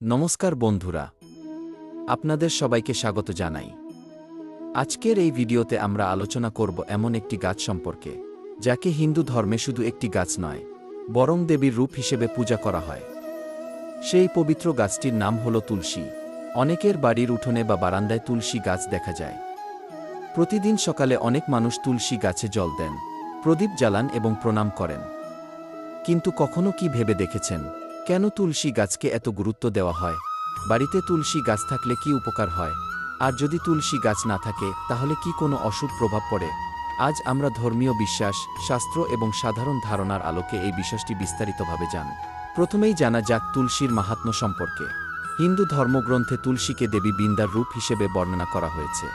নমস্কার বন্ধুরা, আপনাদের সবাইকে স্বাগত জানাই। আজকের এই ভিডিওতে আমরা আলোচনা করব এমন একটি গাছ সম্পর্কে যাকে হিন্দু ধর্মে শুধু একটি গাছ নয়, বরং দেবীর রূপ হিসেবে পূজা করা হয়। সেই পবিত্র গাছটির নাম হল তুলসী। অনেকের বাড়ির উঠোনে বা বারান্দায় তুলসী গাছ দেখা যায়। প্রতিদিন সকালে অনেক মানুষ তুলসী গাছে জল দেন, প্রদীপ জ্বালান এবং প্রণাম করেন। কিন্তু কখনো কি ভেবে দেখেছেন কেন তুলসী গাছকে এত গুরুত্ব দেওয়া হয়? বাড়িতে তুলসী গাছ থাকলে কি উপকার হয়, আর যদি তুলসী গাছ না থাকে তাহলে কি কোনো অশুভ প্রভাব পড়ে? আজ আমরা ধর্মীয় বিশ্বাস, শাস্ত্র এবং সাধারণ ধারণার আলোকে এই বিষয়টি বিস্তারিতভাবে জানব। প্রথমেই জানা যাক তুলসীর মাহাত্ম্য সম্পর্কে। হিন্দু ধর্মগ্রন্থে তুলসীকে দেবী বৃন্দার রূপ হিসেবে বর্ণনা করা হয়েছে।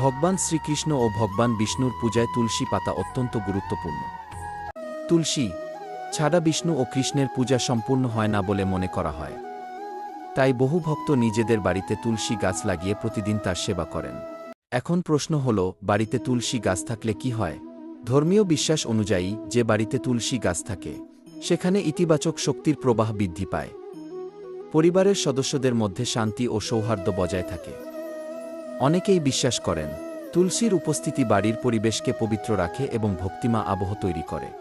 ভগবান শ্রীকৃষ্ণ ও ভগবান বিষ্ণুর পূজায় তুলসী পাতা অত্যন্ত গুরুত্বপূর্ণ। তুলসী ছাড়া বিষ্ণু ও কৃষ্ণের পূজা সম্পূর্ণ হয় না বলে মনে করা হয়। তাই বহু ভক্ত নিজেদের বাড়িতে তুলসী গাছ লাগিয়ে প্রতিদিন তার সেবা করেন। এখন প্রশ্ন হল, বাড়িতে তুলসী গাছ থাকলে কি হয়? ধর্মীয় বিশ্বাস অনুযায়ী যে বাড়িতে তুলসী গাছ থাকে সেখানে ইতিবাচক শক্তির প্রবাহ বৃদ্ধি পায়। পরিবারের সদস্যদের মধ্যে শান্তি ও সৌহার্দ্য বজায় থাকে। অনেকেই বিশ্বাস করেন তুলসীর উপস্থিতি বাড়ির পরিবেশকে পবিত্র রাখে এবং ভক্তিময় আবহ তৈরি করে।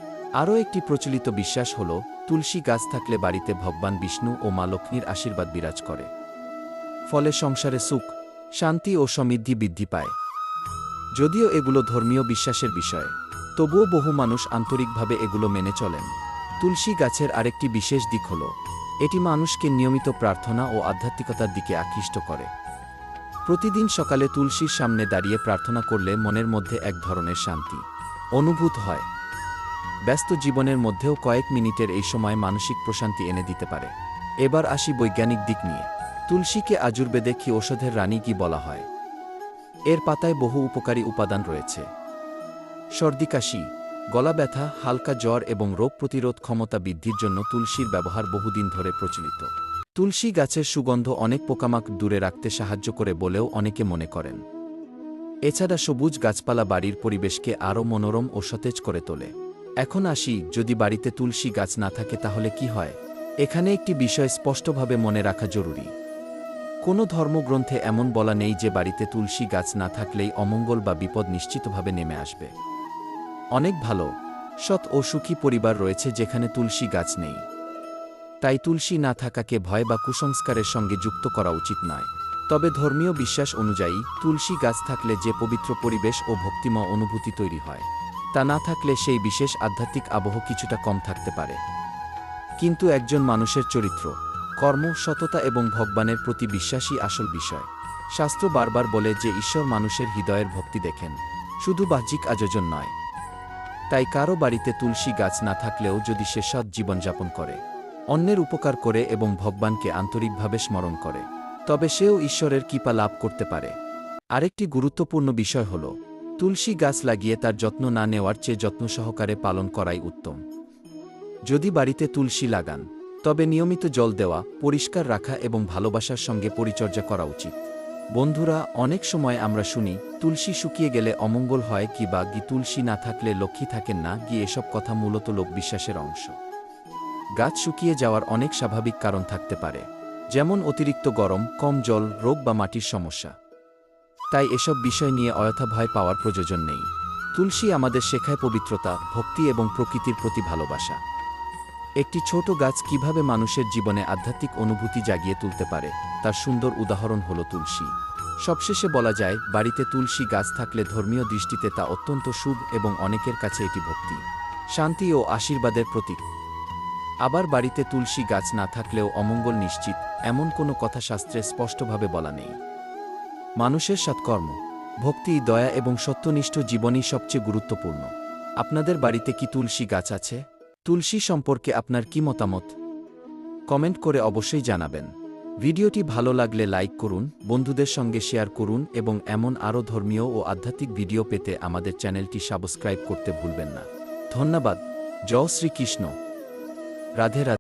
আরও একটি প্রচলিত বিশ্বাস হল, তুলসী গাছ থাকলে বাড়িতে ভগবান বিষ্ণু ও মা লক্ষ্মীর আশীর্বাদ বিরাজ করে। ফলে সংসারে সুখ, শান্তি ও সমৃদ্ধি বৃদ্ধি পায়। যদিও এগুলো ধর্মীয় বিশ্বাসের বিষয়, তবুও বহু মানুষ আন্তরিকভাবে এগুলো মেনে চলেন। তুলসী গাছের আরেকটি বিশেষ দিক হল, এটি মানুষকে নিয়মিত প্রার্থনা ও আধ্যাত্মিকতার দিকে আকৃষ্ট করে। প্রতিদিন সকালে তুলসীর সামনে দাঁড়িয়ে প্রার্থনা করলে মনের মধ্যে এক ধরনের শান্তি অনুভূত হয়। ব্যস্ত জীবনের মধ্যেও কয়েক মিনিটের এই সময় মানসিক প্রশান্তি এনে দিতে পারে। এবার আসি বৈজ্ঞানিক দিক নিয়ে। তুলসীকে আয়ুর্বেদে কি ঔষধের রানী কি বলা হয়? এর পাতায় বহু উপকারী উপাদান রয়েছে। সর্দি, কাশি, গলা ব্যথা, হালকা জ্বর এবং রোগ প্রতিরোধ ক্ষমতা বৃদ্ধির জন্য তুলসীর ব্যবহার বহুদিন ধরে প্রচলিত। তুলসী গাছের সুগন্ধ অনেক পোকামাকড় দূরে রাখতে সাহায্য করে বলেও অনেকে মনে করেন। এছাড়া সবুজ গাছপালা বাড়ির পরিবেশকে আরও মনোরম ও সতেজ করে তোলে। এখন আসি, যদি বাড়িতে তুলসী গাছ না থাকে তাহলে কি হয়? এখানে একটি বিষয় স্পষ্টভাবে মনে রাখা জরুরি। কোনো ধর্মগ্রন্থে এমন বলা নেই যে বাড়িতে তুলসী গাছ না থাকলেই অমঙ্গল বা বিপদ নিশ্চিতভাবে নেমে আসবে। অনেক ভালো, সৎ ও সুখী পরিবার রয়েছে যেখানে তুলসী গাছ নেই। তাই তুলসী না থাকাকে ভয় বা কুসংস্কারের সঙ্গে যুক্ত করা উচিত নয়। তবে ধর্মীয় বিশ্বাস অনুযায়ী তুলসী গাছ থাকলে যে পবিত্র পরিবেশ ও ভক্তিময় অনুভূতি তৈরি হয়, তা না থাকলে সেই বিশেষ আধ্যাত্মিক আবহ কিছুটা কম থাকতে পারে। কিন্তু একজন মানুষের চরিত্র, কর্ম, সততা এবং ভগবানের প্রতি বিশ্বাসই আসল বিষয়। শাস্ত্র বারবার বলে যে ঈশ্বর মানুষের হৃদয়ের ভক্তি দেখেন, শুধু বাহ্যিক আয়োজন নয়। তাই কারো বাড়িতে তুলসী গাছ না থাকলেও যদি সে সৎ জীবনযাপন করে, অন্যের উপকার করে এবং ভগবানকে আন্তরিকভাবে স্মরণ করে, তবে সেও ঈশ্বরের কৃপা লাভ করতে পারে। আরেকটি গুরুত্বপূর্ণ বিষয় হল, তুলসী গাছ লাগিয়ে তার যত্ন না নেওয়ার চেয়ে যত্ন সহকারে পালন করাই উত্তম। যদি বাড়িতে তুলসী লাগান, তবে নিয়মিত জল দেওয়া, পরিষ্কার রাখা এবং ভালোবাসার সঙ্গে পরিচর্যা করা উচিত। বন্ধুরা, অনেক সময় আমরা শুনি তুলসী শুকিয়ে গেলে অমঙ্গল হয় বা তুলসী না থাকলে লক্ষ্মী থাকেন না। এসব কথা মূলত লোকবিশ্বাসের অংশ। গাছ শুকিয়ে যাওয়ার অনেক স্বাভাবিক কারণ থাকতে পারে, যেমন অতিরিক্ত গরম, কম জল, রোগ বা মাটির সমস্যা। তাই এসব বিষয় নিয়ে অযথা ভয় পাওয়ার প্রয়োজন নেই। তুলসী আমাদের শেখায় পবিত্রতা, ভক্তি এবং প্রকৃতির প্রতি ভালোবাসা। একটি ছোট গাছ কিভাবে মানুষের জীবনে আধ্যাত্মিক অনুভূতি জাগিয়ে তুলতে পারে, তার সুন্দর উদাহরণ হল তুলসী। সবশেষে বলা যায়, বাড়িতে তুলসী গাছ থাকলে ধর্মীয় দৃষ্টিতে তা অত্যন্ত শুভ এবং অনেকের কাছে এটি ভক্তি, শান্তি ও আশীর্বাদের প্রতীক। আবার বাড়িতে তুলসী গাছ না থাকলেও অমঙ্গল নিশ্চিত, এমন কোনো কথা শাস্ত্রে স্পষ্টভাবে বলা নেই। মানুষের সৎকর্ম, ভক্তি, দয়া এবং সত্যনিষ্ঠ জীবনই সবচেয়ে গুরুত্বপূর্ণ। আপনাদের বাড়িতে কি তুলসী গাছ আছে? তুলসী সম্পর্কে আপনার কি মতামত? কমেন্ট করে অবশ্যই জানাবেন। ভিডিওটি ভালো লাগলে লাইক করুন, বন্ধুদের সঙ্গে শেয়ার করুন এবং এমন আরও ধর্মীয় ও আধ্যাত্মিক ভিডিও পেতে আমাদের চ্যানেলটি সাবস্ক্রাইব করতে ভুলবেন না। ধন্যবাদ। জয় শ্রীকৃষ্ণ। রাধে রাধে।